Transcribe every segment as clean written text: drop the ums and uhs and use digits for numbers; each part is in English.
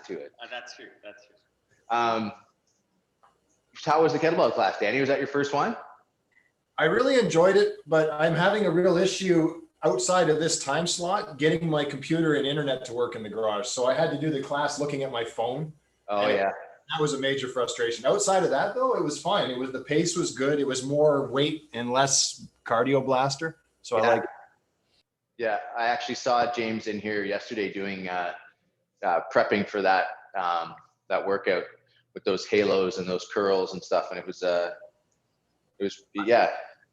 to it. That's true. That's true. How was the kettlebell class, Danny? Was that your first one? I really enjoyed it, but I'm having a real issue outside of this time slot getting my computer and internet to work in the garage. So I had to do the class looking at my phone. Oh, yeah. That was a major frustration. Outside of that, though, it was fine. The pace was good. It was more weight and less cardio blaster. So yeah. I like it. Yeah, I actually saw James in here yesterday doing prepping for that that workout with those halos and those curls and stuff, and it was yeah.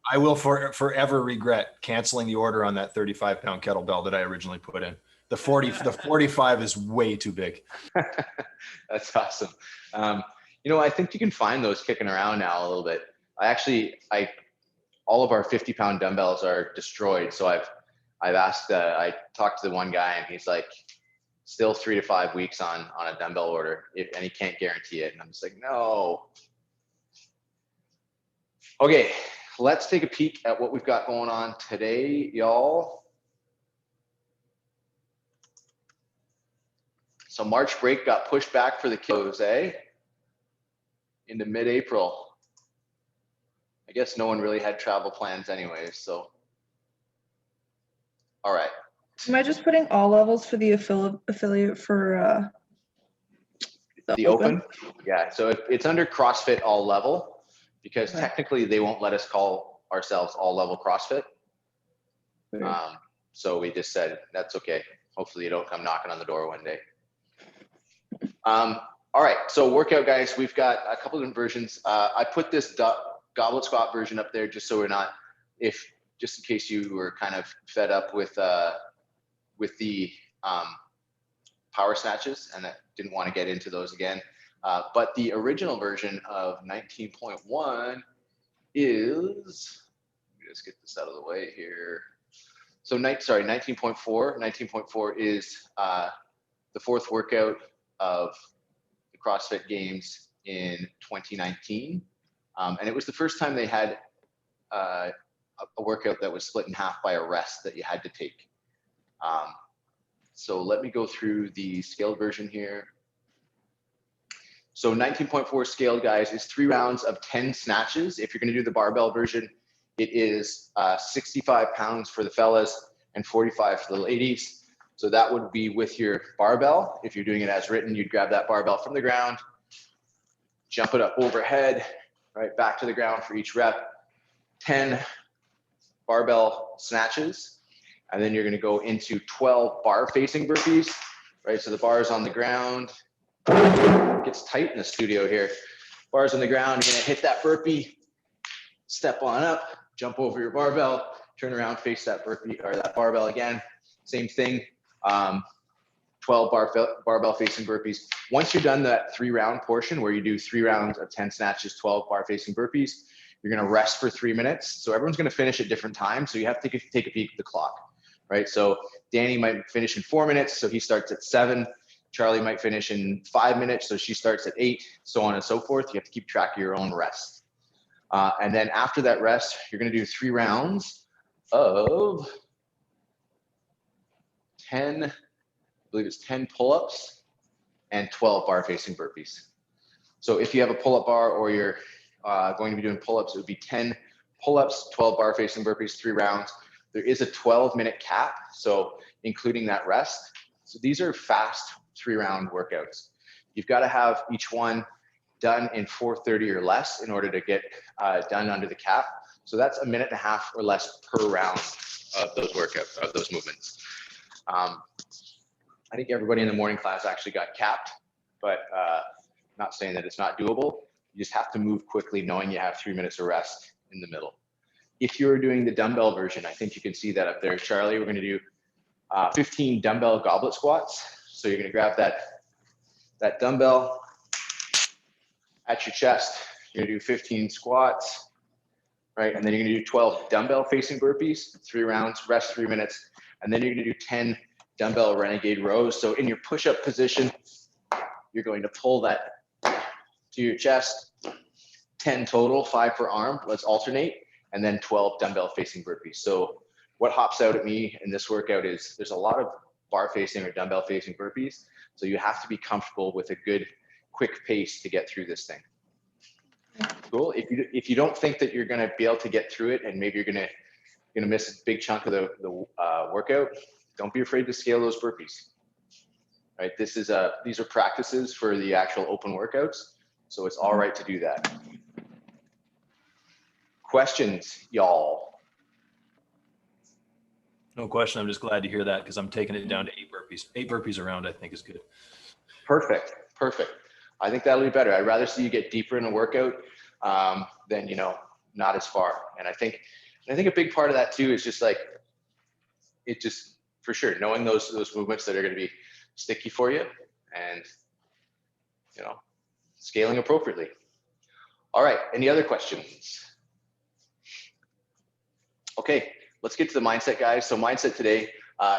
I will forever regret canceling the order on that 35-pound kettlebell that I originally put in. The 45 is way too big. That's awesome. I think you can find those kicking around now a little bit. All of our 50-pound dumbbells are destroyed. So I've asked, I talked to the one guy and he's like, still 3 to 5 weeks on a dumbbell order, and he can't guarantee it. And I'm just like, no. Okay, let's take a peek at what we've got going on today, y'all. So March break got pushed back for the kiddos, into mid-April. I guess no one really had travel plans anyways, so. All right. Am I just putting all levels for the affiliate for the open? Yeah, so it's under CrossFit all level, because technically they won't let us call ourselves all level CrossFit. So we just said, that's okay. Hopefully you don't come knocking on the door one day. All right, so workout guys, we've got a couple different versions. I put this goblet squat version up there just so we're not, just in case you were kind of fed up with the power snatches and didn't want to get into those again. But the original version of 19.1 is, let me just get this out of the way here. So 19.4. 19.4 is the fourth workout of the CrossFit Games in 2019. And it was the first time they had a workout that was split in half by a rest that you had to take. So let me go through the scaled version here. So 19.4 scaled, guys, is 3 rounds of 10 snatches. If you're going to do the barbell version, it is 65 pounds for the fellas and 45 for the ladies. So that would be with your barbell. If you're doing it as written, you'd grab that barbell from the ground, jump it up overhead, right back to the ground for each rep. 10 barbell snatches. And then you're going to go into 12 bar facing burpees, right? So the bar is on the ground. It gets tight in the studio here. Bars on the ground, you're going to hit that burpee, step on up, jump over your barbell, turn around, face that burpee or that barbell again. Same thing. 12 barbell facing burpees. Once you're done that 3-round portion where you do 3 rounds of 10 snatches, 12 bar facing burpees, you're going to rest for 3 minutes. So everyone's going to finish at different times. So you have to take a peek at the clock, right? So Danny might finish in 4 minutes. So he starts at 7. Charlie might finish in 5 minutes. So she starts at 8, so on and so forth. You have to keep track of your own rest. And then after that rest, you're going to do 3 rounds of 10, I believe it's 10 pull-ups and 12 bar facing burpees. So if you have a pull-up bar or you're going to be doing pull-ups, it would be 10 pull-ups, 12 bar facing burpees, 3 rounds. There is a 12-minute cap, so including that rest. So these are fast 3-round workouts. You've got to have each one done in 4:30 or less in order to get done under the cap. So that's 1.5 minutes or less per round of those workouts, of those movements. I think everybody in the morning class actually got capped, but not saying that it's not doable. You just have to move quickly knowing you have 3 minutes of rest in the middle. If you're doing the dumbbell version, I think you can see that up there, Charlie, we're going to do 15 dumbbell goblet squats. So you're going to grab that dumbbell at your chest. You're going to do 15 squats, right? And then you're going to do 12 dumbbell facing burpees, 3 rounds, rest 3 minutes. And then you're going to do 10 dumbbell renegade rows. So in your push-up position, you're going to pull that to your chest, 10 total, 5 per arm. Let's alternate. And then 12 dumbbell facing burpees. So what hops out at me in this workout is there's a lot of bar facing or dumbbell facing burpees, So you have to be comfortable with a good, quick pace to get through this thing. Cool. If you don't think that you're going to be able to get through it, and maybe you're going to miss a big chunk of the workout, don't be afraid to scale those burpees. Right. These are practices for the actual open workouts. So it's all right to do that. Questions, y'all? No question. I'm just glad to hear that because I'm taking it down to 8 burpees. 8 burpees around, I think, is good. Perfect. Perfect. I think that'll be better. I'd rather see you get deeper in a workout than, not as far. And I think a big part of that too is just like, it just, for sure, knowing those movements that are going to be sticky for you and, scaling appropriately. All right. Any other questions? Okay. Let's get to the mindset, guys. So mindset today,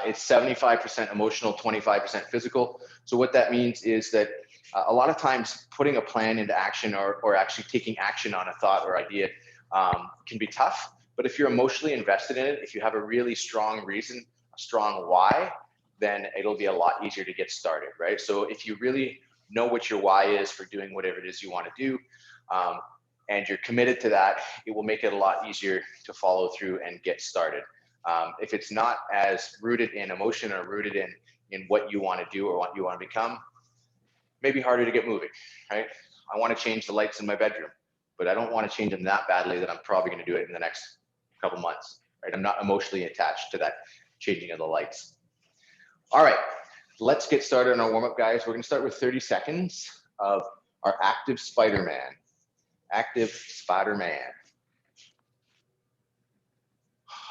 it's 75% emotional, 25% physical. So what that means is that a lot of times putting a plan into action or actually taking action on a thought or idea can be tough. But if you're emotionally invested in it, if you have a really strong reason, a strong why, then it'll be a lot easier to get started, right? So if you really know what your why is for doing whatever it is you want to do, and you're committed to that, it will make it a lot easier to follow through and get started. If it's not as rooted in emotion or rooted in what you want to do or what you want to become, maybe harder to get moving, right? I want to change the lights in my bedroom, but I don't want to change them that badly that I'm probably going to do it in the next couple months, right? I'm not emotionally attached to that changing of the lights. All right, let's get started on our warm-up, guys. We're going to start with 30 seconds of our active Spider-Man. Active Spider-Man.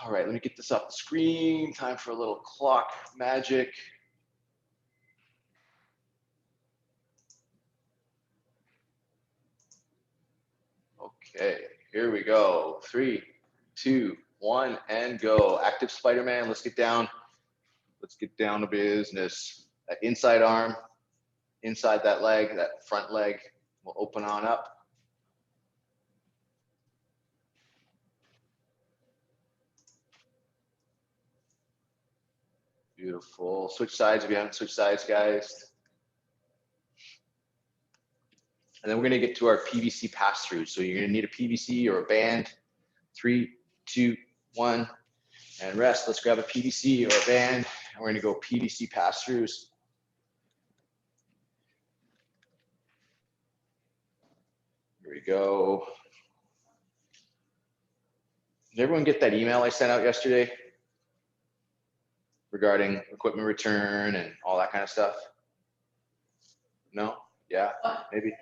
All right, let me get this off the screen. Time for a little clock magic. Okay, here we go. 3, 2, 1, and go. Active Spider-Man. Let's get down. Let's get down to business. That inside arm, inside that leg, that front leg will open on up. Beautiful. Switch sides if you haven't switched sides, guys. And then we're going to get to our PVC pass-through. So you're going to need a PVC or a band. 3, 2, 1, and rest. Let's grab a PVC or a band, and we're going to go PVC pass-throughs. Here we go. Did everyone get that email I sent out yesterday regarding equipment return and all that kind of stuff? No? Yeah? Maybe?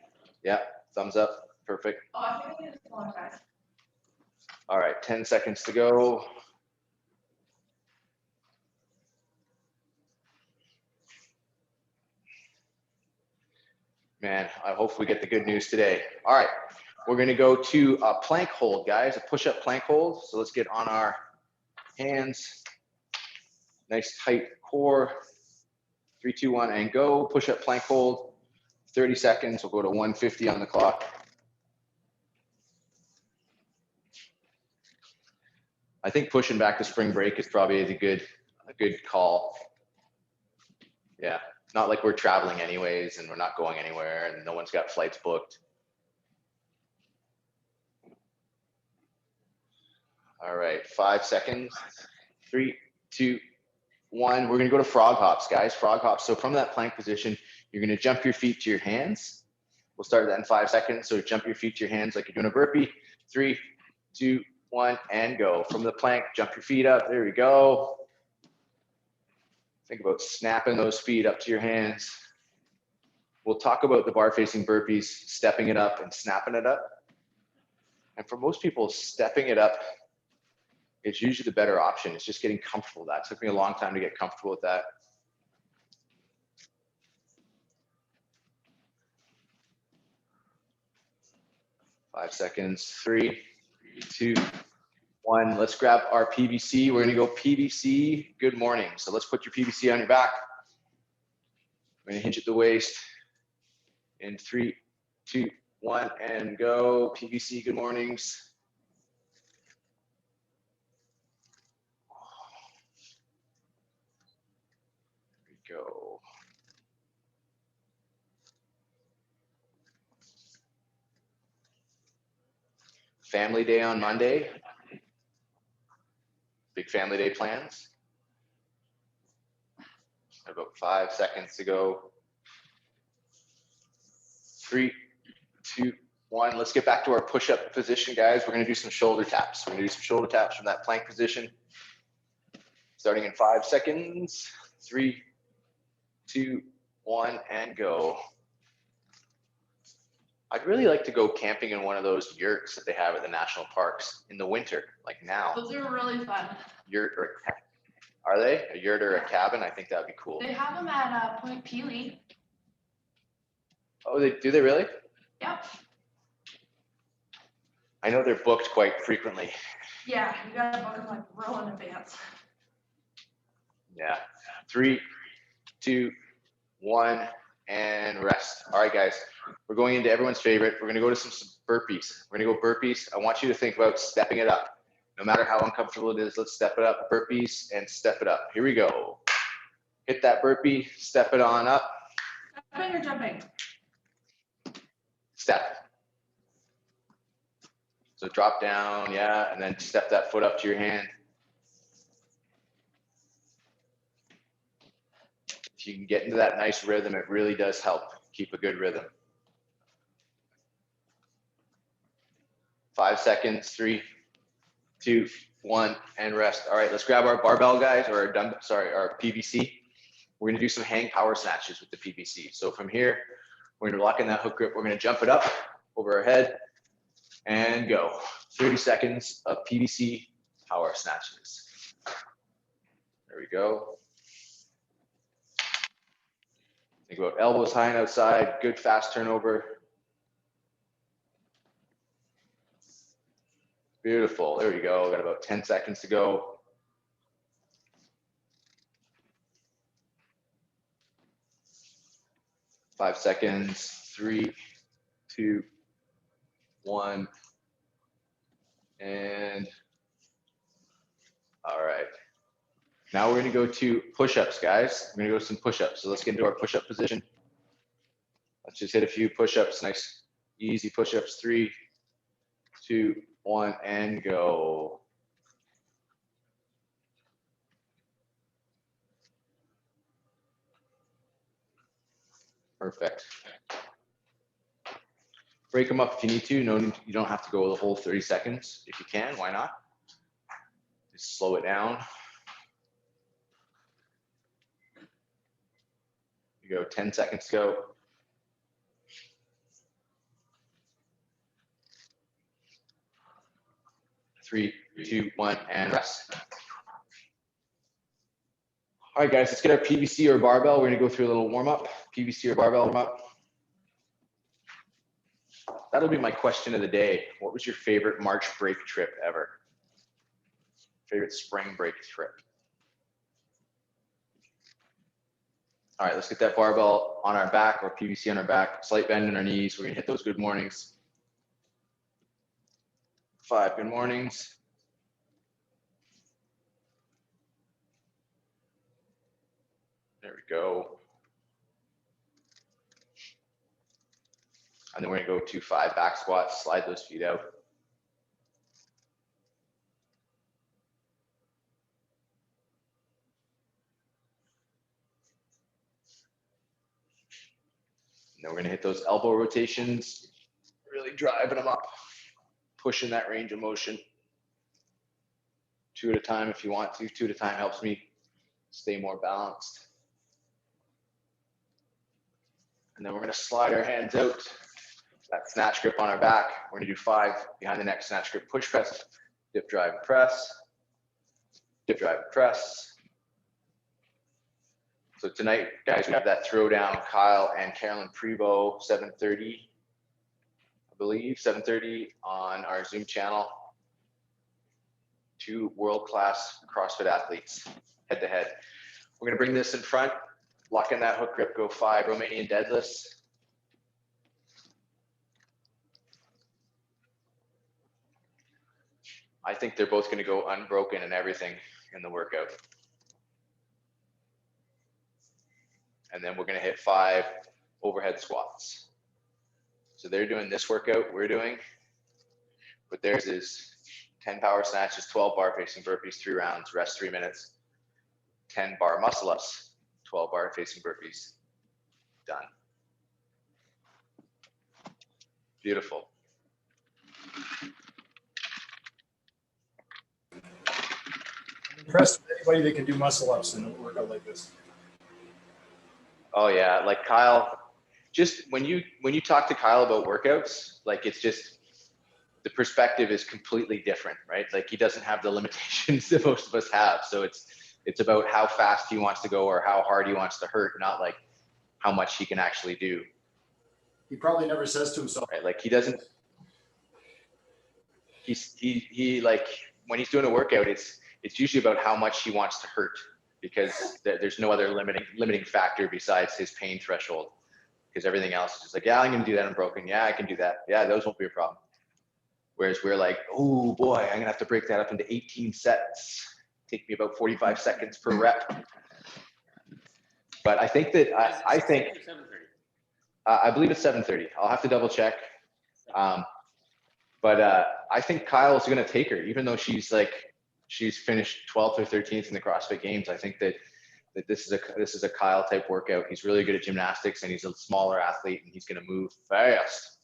Yeah? Thumbs up? Perfect. All right, 10 seconds to go. Man, I hope we get the good news today. All right, we're gonna go to a plank hold, guys, a push-up plank hold. So let's get on our hands. Nice tight core. 3, 2, 1, and go. Push-up plank hold. 30 seconds, we'll go to 150 on the clock. I think pushing back to spring break is probably a good call. Yeah, not like we're traveling anyways and we're not going anywhere and no one's got flights booked. All right, 5 seconds. 3, 2, 1. We're gonna go to frog hops, guys. Frog hops. So from that plank position, you're gonna jump your feet to your hands. We'll start that in 5 seconds. So jump your feet to your hands like you're doing a burpee. 3, 2, 1, and go. From the plank, jump your feet up. There we go. Think about snapping those feet up to your hands. We'll talk about the bar facing burpees, stepping it up and snapping it up. And for most people, stepping it up is usually the better option. It's just getting comfortable with that. It took me a long time to get comfortable with that. Five seconds. 3, 2, 1. Let's grab our PVC. We're gonna go PVC. Good morning. So let's put your PVC on your back. We're gonna hinge at the waist. In 3, 2, 1, and go. PVC. Good mornings. Here we go. family day on Monday. Big family day plans. About 5 seconds to go. 3, 2, 1. Let's get back to our push-up position, guys. We're gonna do some shoulder taps. We're gonna do some shoulder taps from that plank position. Starting in 5 seconds. 3, 2, 1, and go. I'd really like to go camping in one of those yurts that they have at the national parks in the winter, like now. Those are really fun. Yurt or are they a yurt or a cabin? I think that'd be cool. They have them at Point Peely. Oh, do they really? Yep. I know they're booked quite frequently. Yeah, you gotta book them like well in advance. Yeah. 3, 2, 1, and rest. All right, guys. We're going into everyone's favorite. We're gonna go to some burpees. We're gonna go burpees. I want you to think about stepping it up. No matter how uncomfortable it is, let's step it up. Burpees and step it up. Here we go. Hit that burpee, step it on up. When you're jumping. Step. So drop down, yeah, and then step that foot up to your hand. If you can get into that nice rhythm, it really does help keep a good rhythm. 5 seconds, 3, 2, 1, and rest. All right, let's grab our barbell, guys, or our PVC. We're gonna do some hang power snatches with the PVC. So from here, we're gonna lock in that hook grip. We're gonna jump it up over our head and go. 30 seconds of PVC power snatches. There we go. Think about elbows high and outside, good fast turnover. Beautiful, there we go. Got about 10 seconds to go. Five seconds, 3, 2, 1, and all right. Now we're gonna go to push-ups, guys. We're gonna go to some push-ups. So let's get into our push-up position. Let's just hit a few push-ups, nice, easy push-ups. 3, 2, 1, and go. Perfect. Break them up if you need to. No, you don't have to go the whole 30 seconds. If you can, why not? Just slow it down. You go 10 seconds to go. 3, 2, 1, and rest. All right, guys, let's get our PVC or barbell. We're gonna go through a little warm up. PVC or barbell warm up. That'll be my question of the day. What was your favorite March break trip ever? Favorite spring break trip? All right, let's get that barbell on our back or PVC on our back. Slight bend in our knees. We're gonna hit those good mornings. 5 good mornings. There we go. And then we're gonna go to 5 back squats, slide those feet out. And then we're gonna hit those elbow rotations, really driving them up, pushing that range of motion. 2 at a time if you want to. 2 at a time helps me stay more balanced. And then we're gonna slide our hands out. That snatch grip on our back. We're gonna do 5 behind the neck snatch grip push press, dip, drive, and press, dip, drive, and press. So tonight, guys, we have that throwdown, Kyle and Carolyn Prevost, 7:30, I believe, 7:30 on our Zoom channel. 2 world-class CrossFit athletes, head to head. We're gonna bring this in front, lock in that hook grip, go 5 Romanian deadlifts. I think they're both gonna go unbroken and everything in the workout. And then we're gonna hit 5 overhead squats. So they're doing this workout we're doing. but theirs is 10 power snatches, 12 bar facing burpees, 3 rounds, rest 3 minutes, 10 bar muscle ups, 12 bar facing burpees, done. Beautiful. I'm impressed with anybody that can do muscle ups in a workout like this. Oh yeah, like Kyle, just when you talk to Kyle about workouts, like it's just the perspective is completely different, right? Like he doesn't have the limitations that most of us have. So it's about how fast he wants to go or how hard he wants to hurt, not like how much he can actually do. He probably never says to himself, Right? Like he doesn't. He like when he's doing a workout, it's usually about how much he wants to hurt, because there's no other limiting factor besides his pain threshold, because everything else is just like, yeah, I'm gonna do that, I'm broken, yeah, I can do that, yeah, those won't be a problem. Whereas we're like, oh boy, I'm gonna have to break that up into 18 sets, take me about 45 seconds per rep. But I think that I think I believe it's 7:30. I'll have to double check. But I think Kyle's going to take her, even though she's finished 12th or 13th in the CrossFit Games. I think that this is a Kyle type workout. He's really good at gymnastics, and he's a smaller athlete, and he's going to move fast.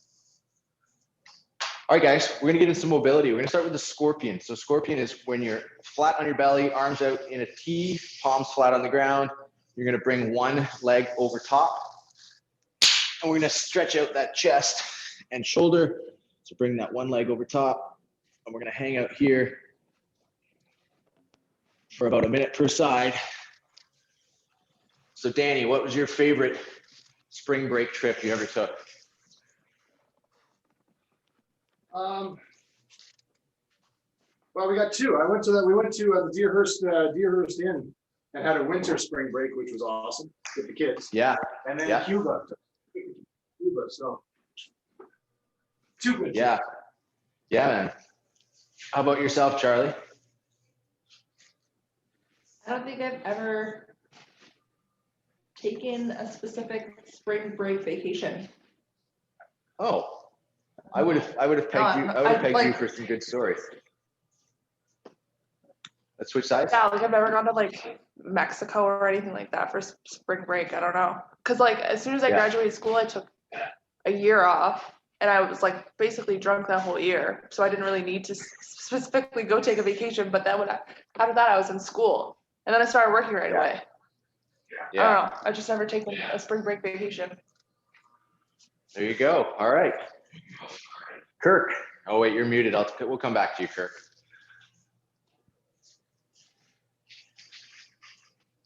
All right, guys, we're going to get into some mobility. We're going to start with the scorpion. So scorpion is when you're flat on your belly, arms out in a T, palms flat on the ground. You're going to bring one leg over top, and we're going to stretch out that chest and shoulder. So bring that one leg over top, and we're going to hang out here for about a minute per side. So Danny, what was your favorite spring break trip you ever took? well, we got two. We went to the Deerhurst Inn and had a winter spring break, which was awesome with the kids. Yeah. And then Yeah. Cuba, so two good. Yeah. Yeah, man. How about yourself, Charlie? I don't think I've ever taken a specific spring break vacation. Oh, I would have pegged you. I would have pegged you for some good stories. Let's switch sides. Yeah, like I've never gone to like Mexico or anything like that for spring break. I don't know. Cause like as soon as I graduated school, I took a year off and I was like basically drunk that whole year. So I didn't really need to specifically go take a vacation. But then after that, I was in school and then I started working right away. Yeah. I don't know. I've just never taken a spring break vacation. There you go. All right. Kirk. Oh wait, you're muted. We'll come back to you, Kirk.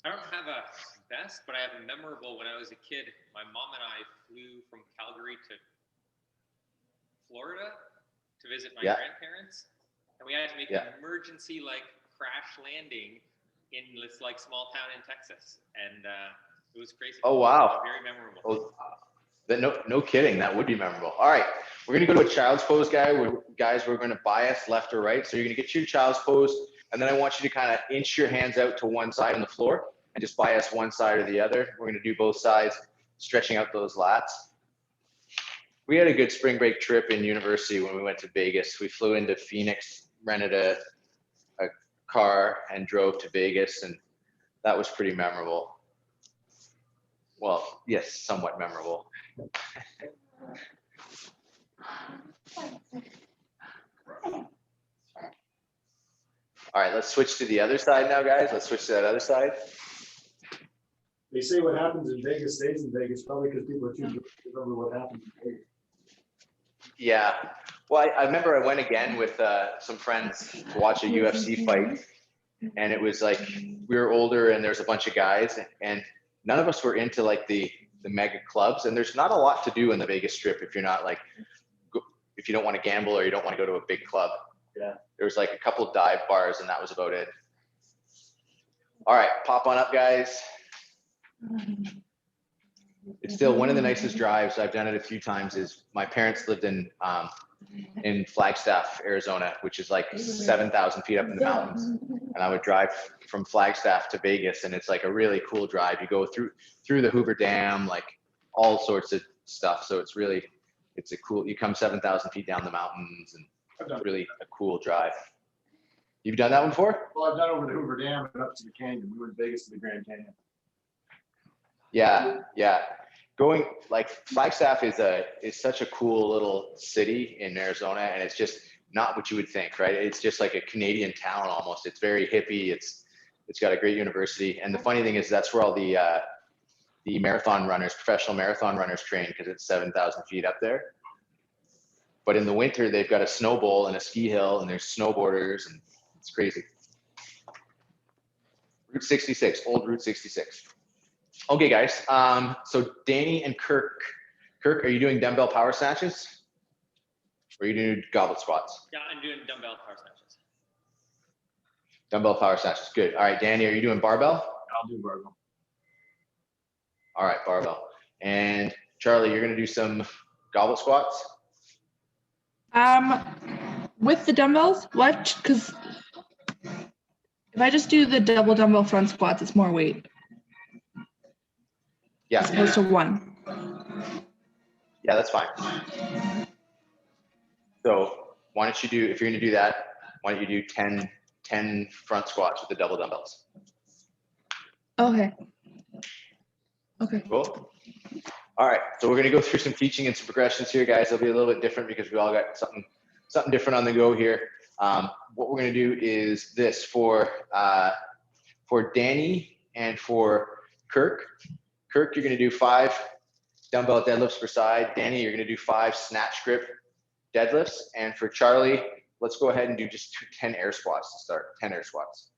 I don't have a best, but I have a memorable. When I was a kid, my mom and I flew from Calgary to Florida to visit my grandparents, and we had to make an emergency like crash landing in this like small town in Texas, and it was crazy. Oh wow. Very memorable. Oh, no kidding. That would be memorable. All right, we're gonna go to a child's pose, guys. We're gonna bias left or right. So you're gonna get to your child's pose, and then I want you to kind of inch your hands out to one side on the floor and just bias one side or the other. We're gonna do both sides, stretching out those lats. We had a good spring break trip in university when we went to Vegas. We flew into Phoenix, rented a car, and drove to Vegas, and that was pretty memorable. Well, yes, somewhat memorable. All right, let's switch to the other side now, guys. Let's switch to that other side. They say what happens in Vegas stays in Vegas, probably because people are too drunk to remember what happened in Vegas. Yeah. Well, I remember I went again with some friends to watch a UFC fight, and it was like we were older and there's a bunch of guys, and none of us were into like the mega clubs, and there's not a lot to do in the Vegas Strip if you're not like, if you don't want to gamble or you don't want to go to a big club. Yeah. There was like a couple dive bars, and that was about it. All right, pop on up, guys. It's still one of the nicest drives. I've done it a few times. Is my parents lived in Flagstaff, Arizona, which is like 7,000 feet up in the mountains. And I would drive from Flagstaff to Vegas, and it's like a really cool drive. You go through the Hoover Dam, like all sorts of stuff. So it's a cool, you come 7,000 feet down the mountains, and I've done, Really a cool drive. You've done that one before? well, I've done over the Hoover Dam and up to the canyon. We were in Vegas to the Grand Canyon. Yeah, yeah. Going like Flagstaff is such a cool little city in Arizona, and it's just not what you would think, right? It's just like a Canadian town almost. It's very hippie. It's got a great university, and the funny thing is that's where all the marathon runners, professional marathon runners, train because it's 7,000 feet up there. But in the winter, they've got a snow bowl and a ski hill, and there's snowboarders, and it's crazy. Route 66, old Route 66. Okay, guys. So Danny and Kirk, are you doing dumbbell power snatches? Or are you doing goblet squats? Yeah, I'm doing dumbbell power snatches. Dumbbell power snatches, good. All right, Danny, are you doing barbell? I'll do barbell. All right, barbell. And Charlie, you're gonna do some goblet squats? With the dumbbells, what? Because if I just do the double dumbbell front squats, it's more weight as Yeah, opposed to one. yeah, that's fine. So why don't you do, if you're gonna do that, why don't you do 10 front squats with the double dumbbells? Okay. Okay. Cool. All right, so we're gonna go through some teaching and some progressions here, guys. They'll be a little bit different because we all got something different on the go here. What we're gonna do is this for Danny and for Kirk. Kirk, you're gonna do 5 dumbbell deadlifts per side. Danny, you're gonna do 5 snatch grip deadlifts. And for Charlie, let's go ahead and do just 10 air squats to start, 10 air squats.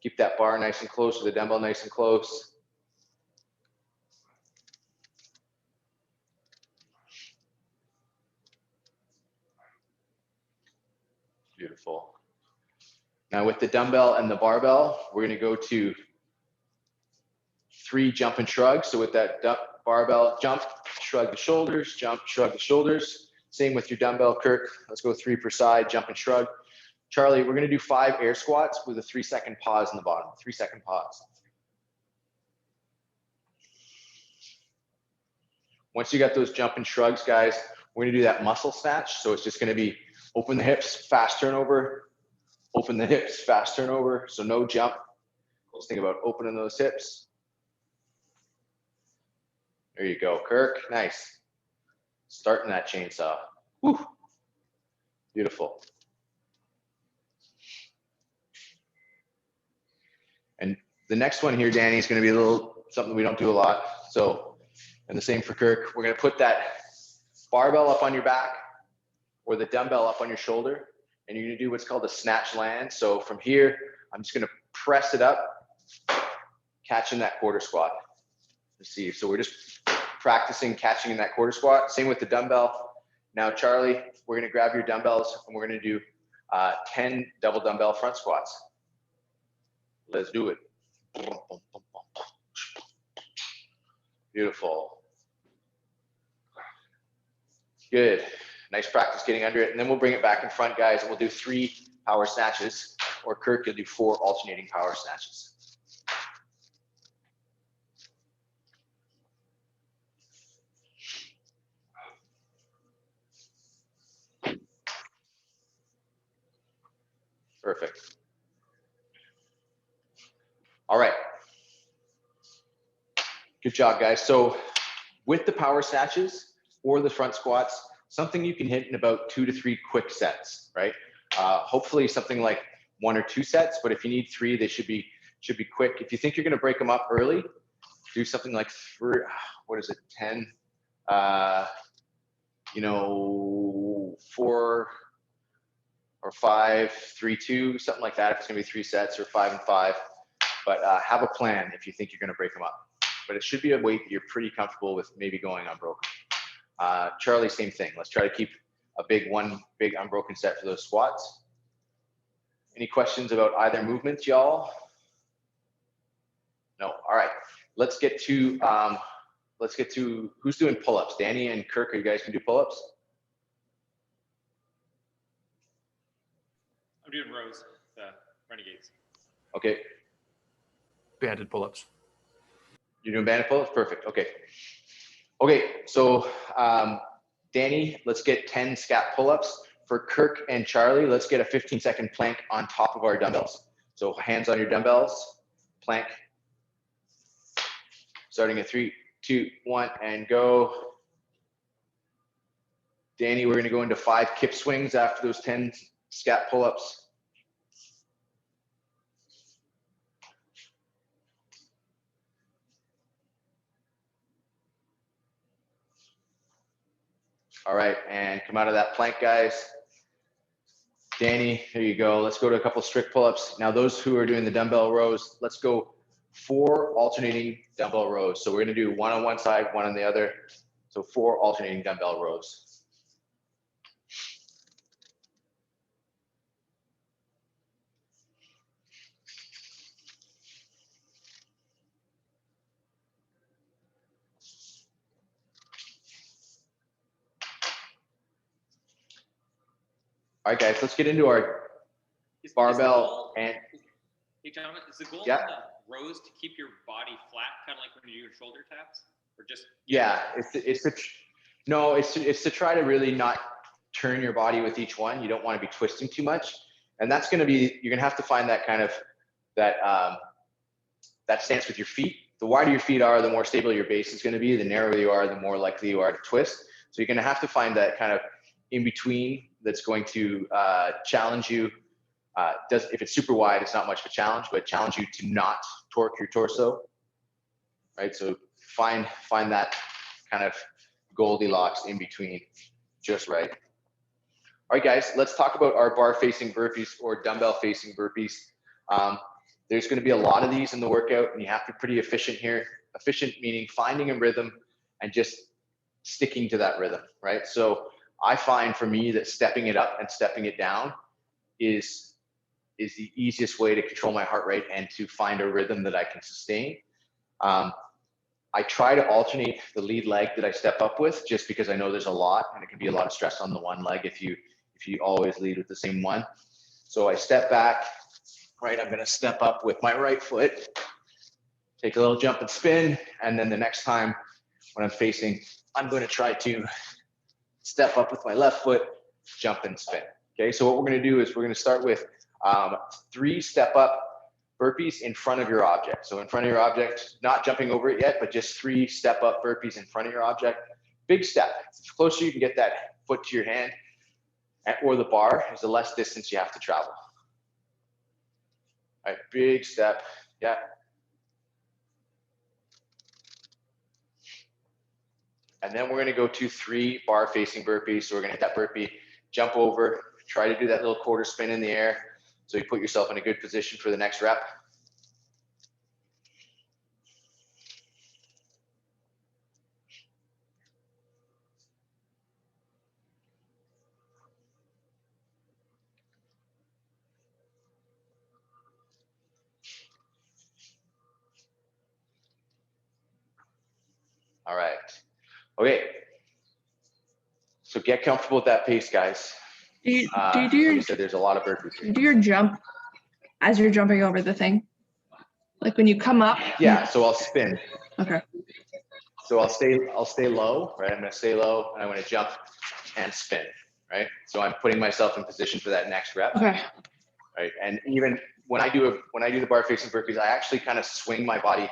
Keep that bar nice and close, or the dumbbell nice and close. Beautiful. Now with the dumbbell and the barbell, we're gonna go to 3 jump and shrug. So with that barbell, jump, shrug the shoulders, jump, shrug the shoulders. Same with your dumbbell, Kirk. Let's go 3 per side, jump and shrug. Charlie, we're gonna do 5 air squats with a 3-second pause in the bottom, 3-second pause. Once you got those jump and shrugs, guys, we're gonna do that muscle snatch. So it's just gonna be open the hips, fast turnover, open the hips, fast turnover. So no jump. Just think about opening those hips. There you go, Kirk, nice. Starting that chainsaw. Woo. Beautiful. And the next one here, Danny, is going to be a little something we don't do a lot. So, and the same for Kirk. We're going to put that barbell up on your back or the dumbbell up on your shoulder, and you're going to do what's called a snatch land. So from here, I'm just going to press it up, catching that quarter squat. Let's see. So we're just practicing catching in that quarter squat. Same with the dumbbell. Now, Charlie, we're going to grab your dumbbells and we're going to do 10 double dumbbell front squats. Let's do it. Beautiful. Good. Nice practice getting under it. And then we'll bring it back in front, guys, and we'll do 3 power snatches, or Kirk, you'll do 4 alternating power snatches. Perfect. All right. Good job, guys. So with the power snatches or the front squats, something you can hit in about 2 to 3 quick sets, right? Hopefully something like 1 or 2 sets, but if you need 3, they should be quick. If you think you're going to break them up early, do something like 10, 4 or 5, 3, 2, something like that. If it's going to be 3 sets or 5 and 5, but have a plan if you think you're going to break them up. But it should be a weight that you're pretty comfortable with maybe going unbroken. Charlie, same thing. Let's try to keep one big unbroken set for those squats. Any questions about either movement, y'all? No. All right. Let's get to who's doing pull-ups. Danny and Kirk, are you guys can do pull-ups? I'm doing rows, the renegades. Okay. Banded pull-ups. You're doing banded pull-ups? Perfect. Okay. Okay. So Danny, let's get 10 scat pull-ups. For Kirk and Charlie, let's get a 15-second plank on top of our dumbbells. So hands on your dumbbells, plank. Starting at 3, 2, 1, and go. Danny, we're gonna go into 5 kip swings after those 10 scat pull-ups. All right, and come out of that plank, guys. Danny, here you go. Let's go to a couple strict pull-ups. Now, those who are doing the dumbbell rows, let's go 4 alternating dumbbell rows. So we're gonna do 1 on one side, 1 on the other. So 4 alternating dumbbell rows. All right, guys, let's get into our Is the barbell goal- and Hey, Jonathan, is the goal Yeah. on the rows to keep your body flat, kind of like when you do your shoulder taps, or just? yeah, it's to try to really not turn your body with each one. You don't want to be twisting too much, and that's going to be, you're going to have to find that kind of that stance with your feet. The wider your feet are, the more stable your base is going to be. The narrower you are, the more likely you are to twist. So you're going to have to find that kind of in between that's going to challenge you. If it's super wide, it's not much of a challenge, but challenge you to not torque your torso, right? So find that kind of Goldilocks in between, just right. All right, guys, let's talk about our bar facing burpees or dumbbell facing burpees. There's going to be a lot of these in the workout, and you have to be pretty efficient here. Efficient meaning finding a rhythm and just sticking to that rhythm, right? So I find for me that stepping it up and stepping it down is the easiest way to control my heart rate and to find a rhythm that I can sustain. I try to alternate the lead leg that I step up with, just because I know there's a lot, and it can be a lot of stress on the one leg if you always lead with the same one. So I step back, right? I'm gonna step up with my right foot, take a little jump and spin, and then the next time when I'm facing, I'm gonna try to step up with my left foot, jump and spin. Okay, so what we're gonna do is we're gonna start with 3 step up burpees in front of your object. So in front of your object, not jumping over it yet, but just 3 step up burpees in front of your object. Big step. The closer you can get that foot to your hand or the bar is the less distance you have to travel. All right, big step. Yeah. And then we're gonna go to 3 bar facing burpees. So we're gonna hit that burpee, jump over, try to do that little quarter spin in the air. So you put yourself in a good position for the next rep. All right. Okay. So get comfortable with that pace, guys. Do you do Like your I said, there's a lot of burpees here. do your jump as you're jumping over the thing? Like when you come up? Yeah, so I'll spin. Okay. So I'll stay low, right? I'm gonna stay low and I'm gonna jump and spin, right? So I'm putting myself in position for that next rep. Okay. Right? And even when I do the bar facing burpees, I actually kind of swing my body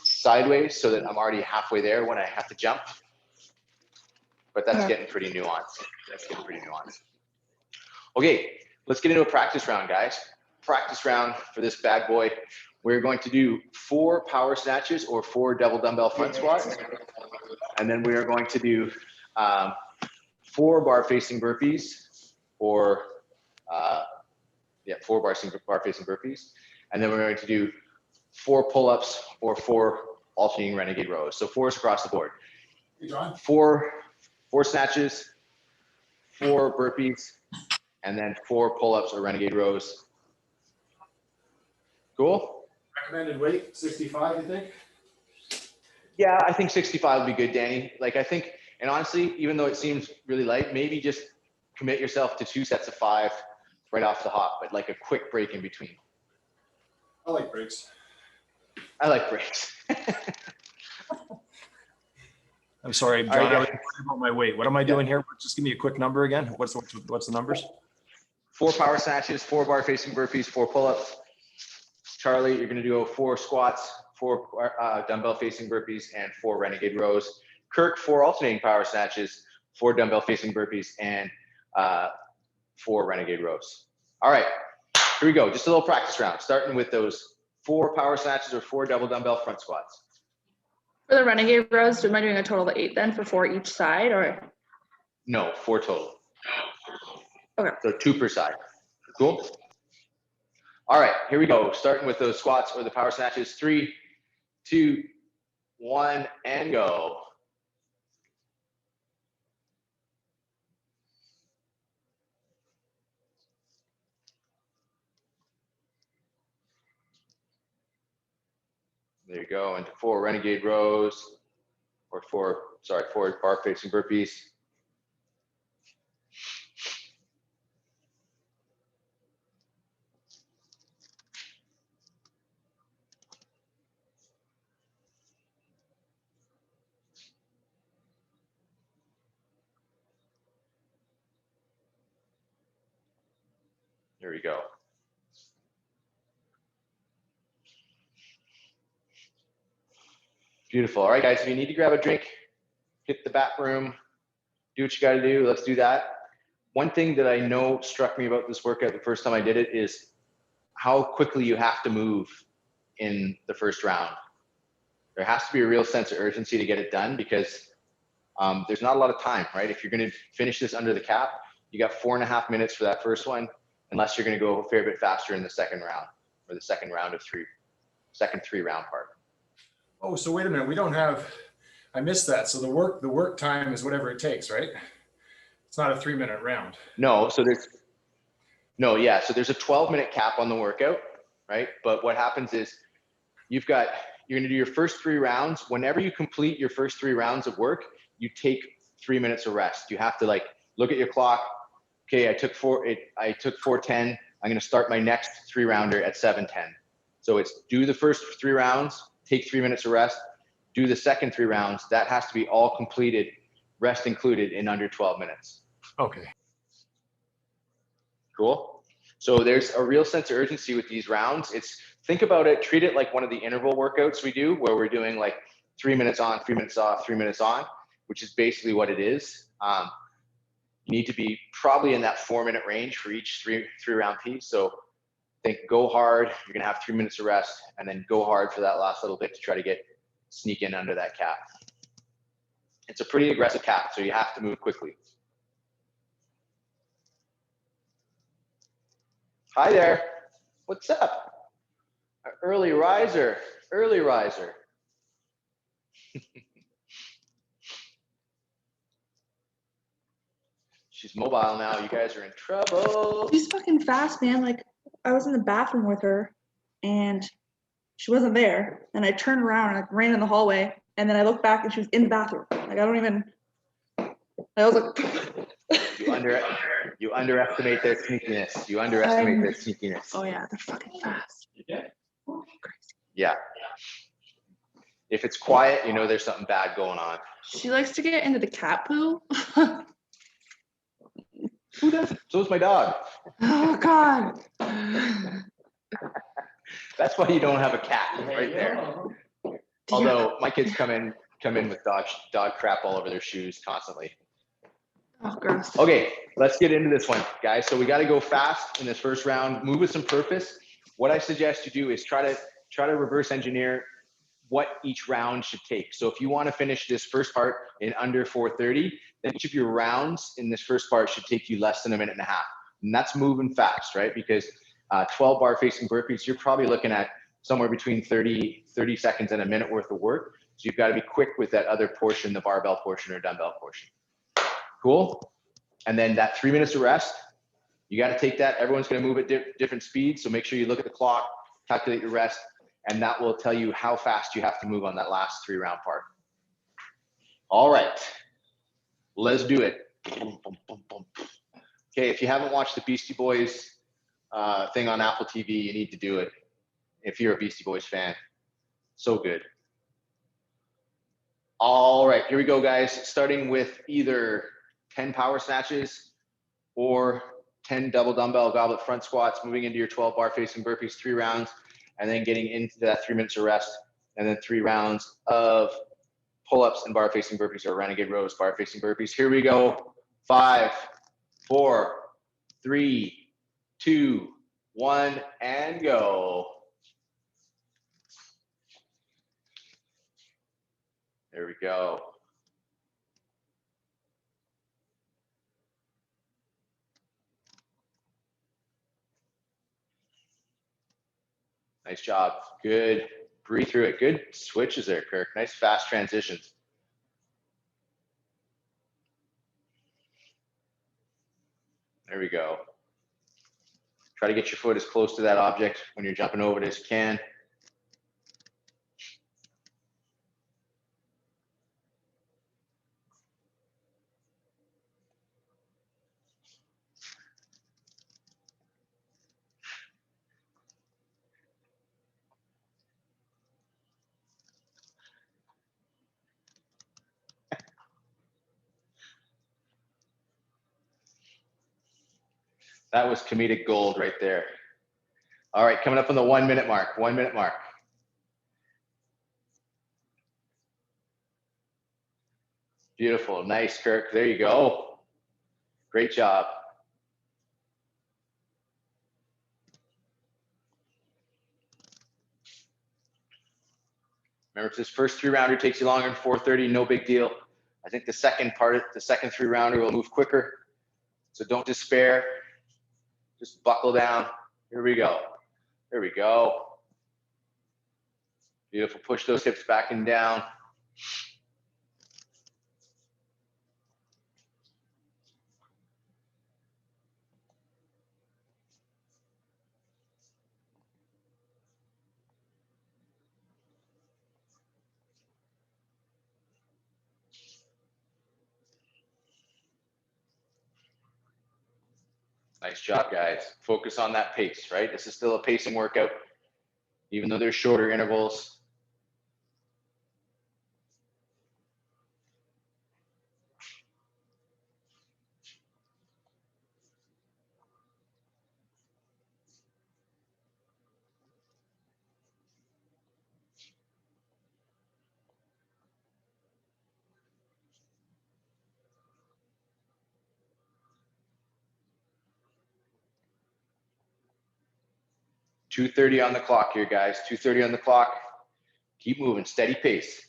sideways so that I'm already halfway there when I have to jump. But that's getting pretty nuanced. Okay, let's get into a practice round, guys. Practice round for this bad boy. We're going to do 4 power snatches or 4 double dumbbell front squats. And then we are going to do 4 bar facing burpees or 4 bar facing burpees. And then we're going to do 4 pull-ups or 4 alternating renegade rows. So 4s across the board. Hey, John. 4 snatches, 4 burpees, and then 4 pull-ups or renegade rows. Cool? Recommended weight, 65, you think? Yeah, I think 65 would be good, Danny. Like I think, and honestly, even though it seems really light, maybe just commit yourself to 2 sets of 5 right off the hop, but like a quick break in between. I like breaks. I like breaks. I'm sorry, All John, right, I was guys. worried about my weight. What am I doing here? Just give me a quick number again. What's the numbers? 4 power snatches, 4 bar facing burpees, 4 pull-ups. Charlie, you're gonna do 4 squats, 4 dumbbell facing burpees, and 4 renegade rows. Kirk, 4 alternating power snatches, 4 dumbbell facing burpees, and 4 renegade rows. All right, here we go. Just a little practice round, starting with those 4 power snatches or 4 double dumbbell front squats. For the renegade rows, am I doing a total of 8 then for 4 each side, or? No, 4 total. Okay. So 2 per side. Cool? All right, here we go. Starting with those squats or the power snatches. 3, 2, 1, and go. There you go. Into 4 renegade rows, or 4 bar facing burpees. There we go. Beautiful. All right, guys, if you need to grab a drink, hit the back room, do what you got to do. Let's do that. One thing that I know struck me about this workout the first time I did it is how quickly you have to move in the first round. There has to be a real sense of urgency to get it done because there's not a lot of time, right? If you're going to finish this under the cap, you got 4.5 minutes for that first one, unless you're going to go a fair bit faster in the second round or the second round of 3 round part. Oh, so wait a minute. We don't have, I missed that. So the work time is whatever it takes, right? It's not a 3-minute round. No, so there's a 12-minute cap on the workout, right? But what happens is you're going to do your first 3 rounds. Whenever you complete your first 3 rounds of work, you take 3 minutes of rest. You have to look at your clock. Okay, I took 4:10. I'm going to start my next 3 rounder at 7:10. So it's do the first 3 rounds, take 3 minutes of rest, do the second 3 rounds. That has to be all completed, rest included, in under 12 minutes. Okay. Cool. So there's a real sense of urgency with these rounds. Think about it, treat it like one of the interval workouts we do, where we're doing 3 minutes on, 3 minutes off, 3 minutes on, which is basically what it is. You need to be probably in that 4-minute range for each three round piece. So think go hard, you're gonna have 3 minutes of rest, and then go hard for that last little bit to try to sneak in under that cap. It's a pretty aggressive cap, so you have to move quickly. Hi there, what's up? Early riser. She's mobile now, you guys are in trouble. She's fucking fast, man. I was in the bathroom with her and she wasn't there. And I turned around and ran in the hallway. And then I looked back and she was in the bathroom. I was like, you underestimate their sneakiness. Oh yeah, they're fucking fast. Yeah. If it's quiet, there's something bad going on. She likes to get into the cat poo. Who doesn't? So is my dog. Oh God. That's why you don't have a cat right there. Although my kids come in with dog crap all over their shoes constantly. Oh, gross. Okay, let's get into this one, guys. So we got to go fast in this first round. Move with some purpose. What I suggest you do is try to reverse engineer what each round should take. So if you want to finish this first part in under 4:30, then each of your rounds in this first part should take you less than 1.5 minutes. And that's moving fast, right? Because 12 bar facing burpees, you're probably looking at somewhere between 30 seconds and 1 minute worth of work. So you've got to be quick with that other portion, the barbell portion or dumbbell portion. Cool. And then that 3 minutes of rest, you got to take that. Everyone's going to move at different speeds. So make sure you look at the clock, calculate your rest, and that will tell you how fast you have to move on that last 3 round part. All right, let's do it. Okay, if you haven't watched the Beastie Boys thing on Apple TV, you need to do it. If you're a Beastie Boys fan, so good. All right, here we go, guys. Starting with either 10 power snatches or 10 double dumbbell goblet front squats, moving into your 12 bar facing burpees, 3 rounds, and then getting into that 3 minutes of rest, and then 3 rounds of pull-ups and bar facing burpees, or renegade rows bar facing burpees. Here we go. 5, 4, 3, 2, 1, and go. There we go. Nice job. Good. Breathe through it. Good switches there, Kirk. Nice fast transitions. There we go. Try to get your foot as close to that object when you're jumping over it as you can. That was comedic gold right there. All right, coming up on the 1 minute mark, 1 minute mark. Beautiful, nice, Kirk. There you go. Great job. Remember, if this first 3 rounder takes you longer than 4:30, no big deal. I think the second 3 rounder will move quicker. So don't despair. Just buckle down. Here we go. There we go. Beautiful. Push those hips back and down. Nice job, guys. Focus on that pace, right? This is still a pacing workout, even though there's shorter intervals. $2:30 on the clock here, guys. 2:30 on the clock. Keep moving, steady pace.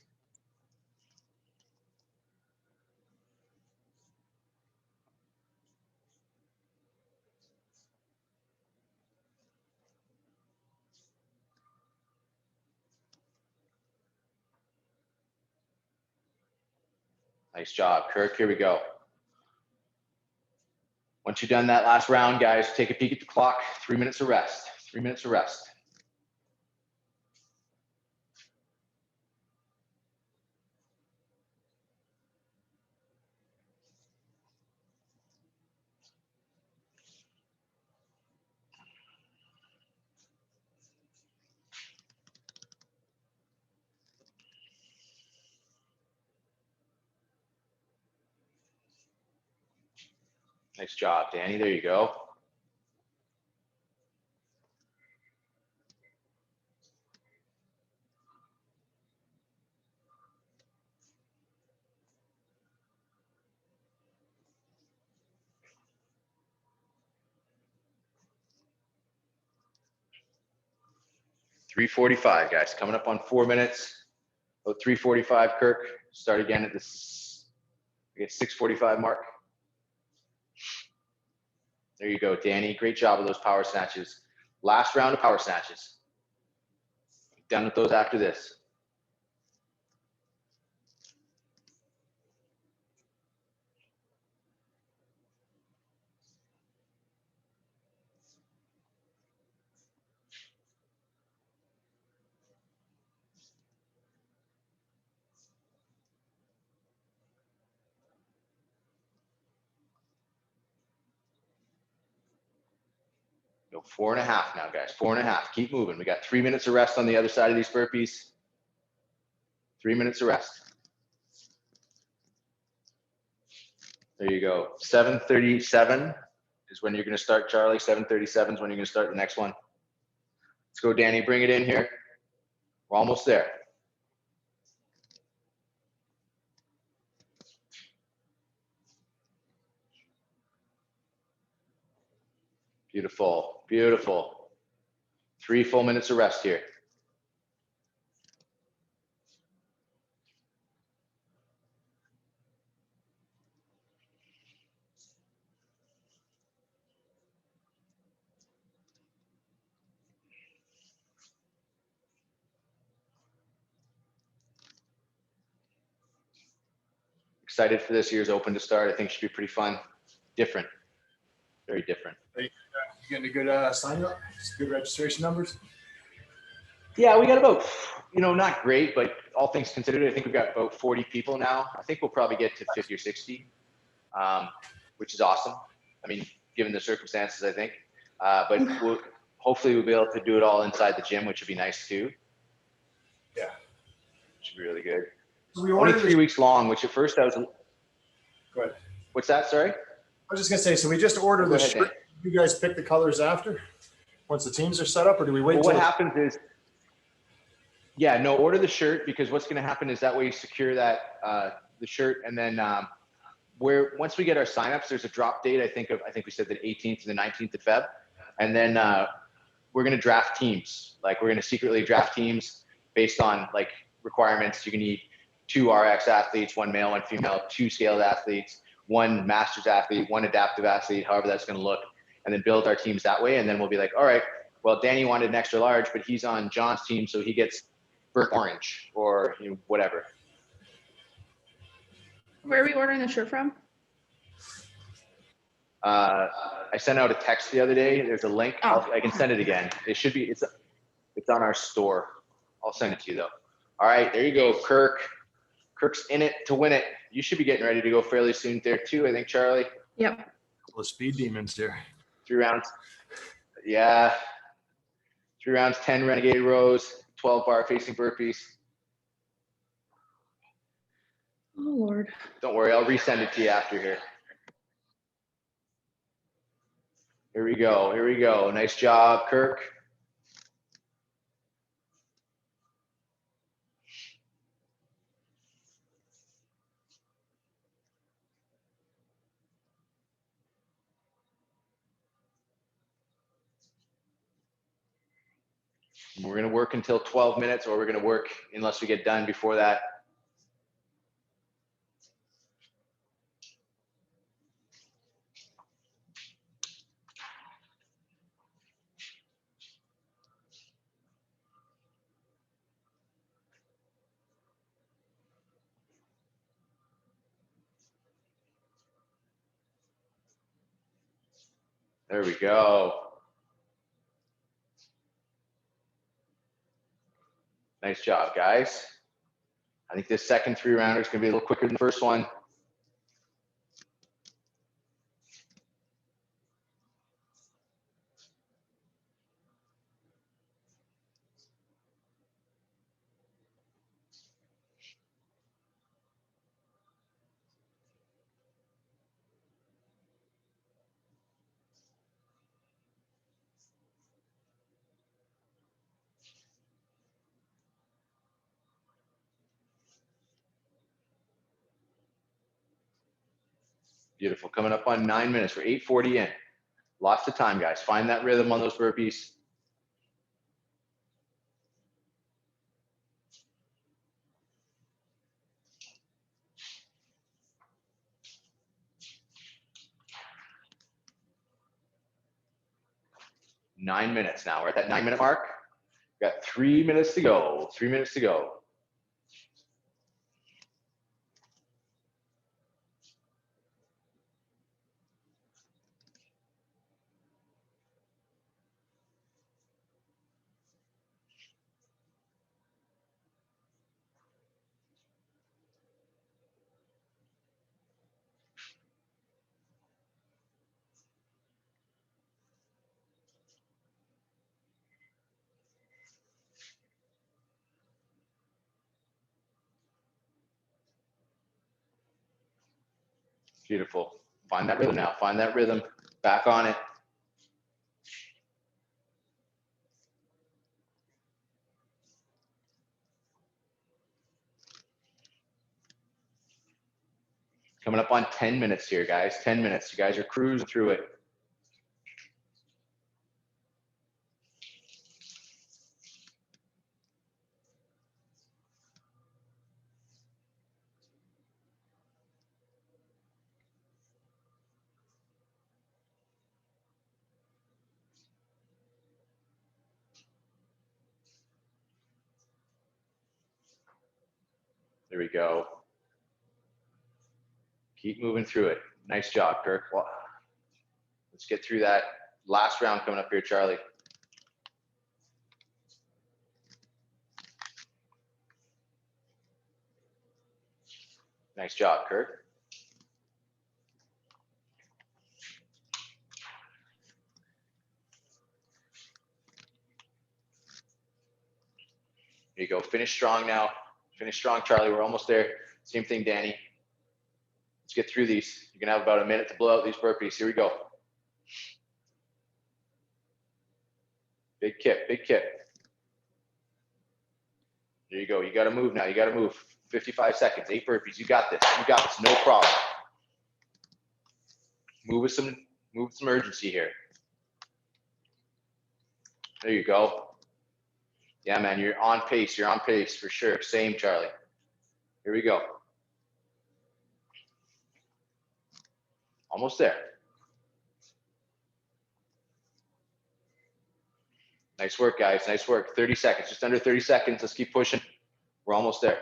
Nice job, Kirk. Here we go. Once you've done that last round, guys, take a peek at the clock. 3 minutes of rest. 3 minutes of rest. Nice job, Danny. There you go. $3:45, guys. Coming up on 4 minutes. About 3:45, Kirk. Start again at this, I guess, 6:45 mark. There you go, Danny. Great job with those power snatches. Last round of power snatches. Done with those after this. Go 4.5 now, guys. 4.5. Keep moving. We got 3 minutes of rest on the other side of these burpees. 3 minutes of rest. There you go. 7:37 is when you're going to start, Charlie. 7:37 is when you're going to start the next one. Let's go, Danny. Bring it in here. We're almost there. Beautiful, beautiful. 3 full minutes of rest here. Excited for this year's open to start. I think it should be pretty fun. Different, very different. You getting a good sign up? Good registration numbers? Yeah, we got about, not great, but all things considered, I think we've got about 40 people now. I think we'll probably get to 50 or 60, which is awesome. I mean, given the circumstances, I think. But hopefully we'll be able to do it all inside the gym, which would be nice too. Yeah. Should be really good. So we Only ordered 3 weeks long, which at first I was. Go ahead. What's that? Sorry? I was just gonna say, so we just ordered Go the ahead, shirt. Dan. You guys pick the colors after, once the teams are set up, or do we wait Well, till? what happens is, yeah, no, order the shirt, because what's going to happen is that way you secure that the shirt, and then once we get our signups, there's a drop date. I think we said the 18th and the 19th of Feb, and then we're going to draft teams. Like, we're going to secretly draft teams based on like requirements. You're going to need 2 RX athletes, 1 male, 1 female, 2 scaled athletes, 1 masters athlete, 1 adaptive athlete, however that's going to look, and then build our teams that way. And then we'll be like, all right, well, Danny wanted an extra large, but he's on John's team, so he gets burnt orange or whatever. Where are we ordering the shirt from? I sent out a text the other day. There's a link. Oh. I can send it again. It should be. It's on our store. I'll send it to you though. All right, there you go, Kirk. Kirk's in it to win it. You should be getting ready to go fairly soon there too, I think, Charlie. Yep. Couple of speed demons here. 3 rounds. Yeah. 3 rounds, 10 renegade rows, 12 bar facing burpees. Oh Lord. Don't worry, I'll resend it to you after here. Here we go. Here we go. Nice job, Kirk. We're going to work until 12 minutes, or we're going to work unless we get done before that. There we go. Nice job, guys. I think this second 3 rounder is going to be a little quicker than the first one. Beautiful. Coming up on 9 minutes. We're 8:40 in. Lots of time, guys. Find that rhythm on those burpees. Nine minutes now. We're at that 9-minute mark. We've got 3 minutes to go. 3 minutes to go. Beautiful. Find that rhythm now. Find that rhythm. Back on it. Coming up on 10 minutes here, guys. 10 minutes. You guys are cruising through it. There we go. Keep moving through it. Nice job, Kirk. Well, let's get through that last round coming up here, Charlie. Nice job, Kirk. There you go. Finish strong now. Finish strong, Charlie. We're almost there. Same thing, Danny. Let's get through these. You're going to have about a minute to blow out these burpees. Here we go. Big kip, big kip. There you go. You got to move now. You got to move. 55 seconds, 8 burpees. You got this. You got this. No problem. Move with some urgency here. There you go. Yeah, man, you're on pace. You're on pace for sure. Same, Charlie. Here we go. Almost there. Nice work, guys. Nice work. 30 seconds, just under 30 seconds. Let's keep pushing. We're almost there.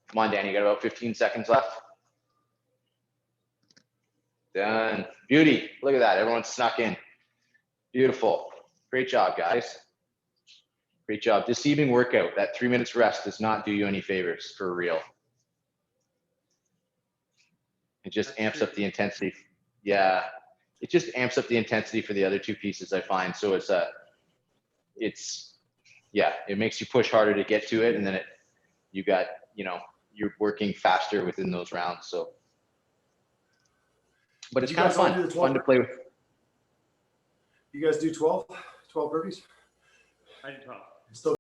Come on, Danny. You got about 15 seconds left. Done. Beauty. Look at that. Everyone snuck in. Beautiful. Great job, guys. Great job. Deceiving workout. That 3 minutes rest does not do you any favors, for real. It just amps up the intensity. Yeah. It just amps up the intensity for the other two pieces, I find. So yeah, it makes you push harder to get to it. And then you're working faster within those rounds. So, but it's kind of fun to play with. You guys do 12 burpees? I did 12. Still